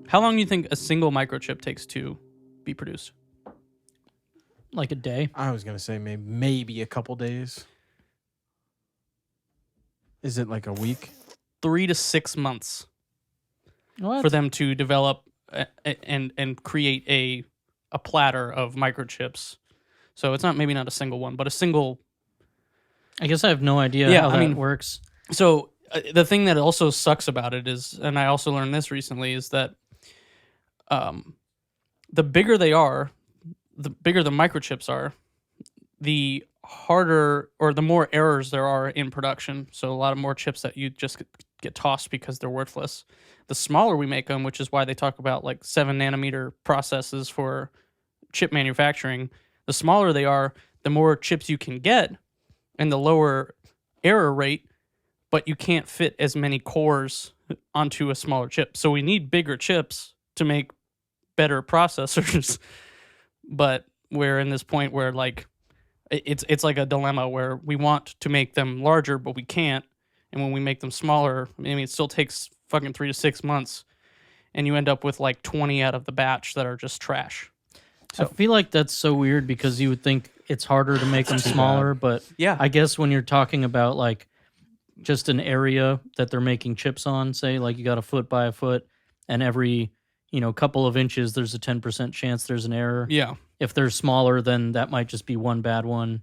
How long do you think a single microchip takes to be produced? Like a day. I was gonna say maybe a couple days. Is it like a week? 3 to 6 months What? for them to develop and create a platter of microchips. So it's maybe not a single one, but a single. I guess I have no idea how that works. So the thing that also sucks about it is, and I also learned this recently, is that the bigger they are, the bigger the microchips are, the harder or the more errors there are in production. So a lot of more chips that you just get tossed because they're worthless. The smaller we make them, which is why they talk about like 7 nanometer processes for chip manufacturing, the smaller they are, the more chips you can get and the lower error rate, but you can't fit as many cores onto a smaller chip. So we need bigger chips to make better processors. But we're in this point where like it's like a dilemma where we want to make them larger, but we can't. And when we make them smaller, I mean, it still takes fucking 3 to 6 months, and you end up with like 20 out of the batch that are just trash. So I feel like that's so weird because you would think it's harder to make them smaller, but yeah, I guess when you're talking about like just an area that they're making chips on, say like you got a foot by a foot, and every couple of inches there's a 10% chance there's an error. Yeah. If they're smaller, then that might just be one bad one.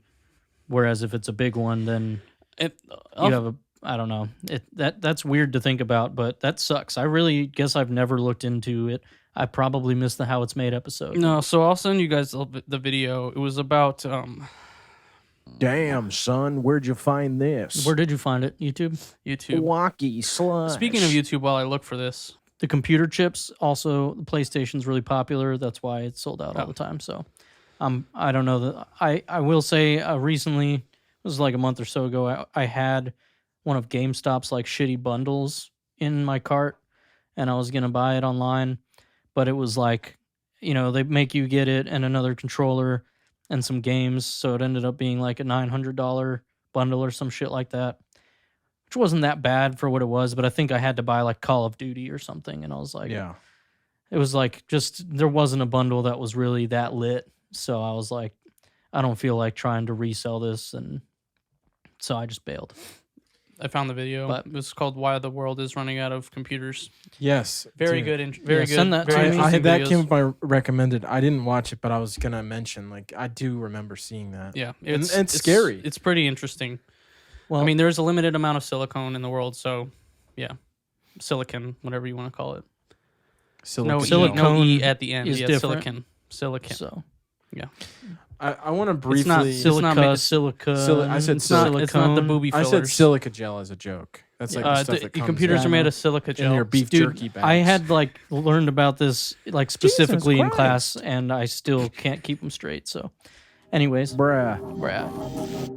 Whereas if it's a big one, then you have a, I don't know. That's weird to think about, but that sucks. I really guess I've never looked into it. I probably missed the How It's Made episode. No, so I'll send you guys the video. It was about Damn, son, where'd you find this? Where did you find it? YouTube? YouTube. Wacky slush. Speaking of YouTube, while I look for this, the computer chips, also the PlayStation's really popular. That's why it's sold out all the time. So I don't know. That I will say recently, it was like a month or so ago, I had one of GameStop's like shitty bundles in my cart, and I was going to buy it online, but it was like, they make you get it and another controller and some games, so it ended up being like a $900 bundle or some shit like that, which wasn't that bad for what it was, but I think I had to buy like Call of Duty or something, and I was like, yeah. It was like just, there wasn't a bundle that was really that lit, so I was like, I don't feel like trying to resell this, and so I just bailed. I found the video. But it was called "Why the World is Running Out of Computers." Yes. Very dude. good. Very good. Send that very to me. interesting That videos. came with my recommended. I didn't watch it, but I was going to mention, like, I do remember seeing that. Yeah. And it's scary. It's pretty interesting. Well, I mean, there's a limited amount of silicone in the world, so yeah. Silicon, whatever you want to call it. No Silicone E at the end. is Yeah, different. Silicon. so Yeah. I want to briefly. not silica. I said It's not the booby I fillers. said silica gel as a joke. That's like the stuff that comes computers in, are made of silica in gel. your beef Dude, jerky bags. I had like learned about this like specifically in Christ. class, and I still can't keep them straight. So, anyways, Bruh. bruh.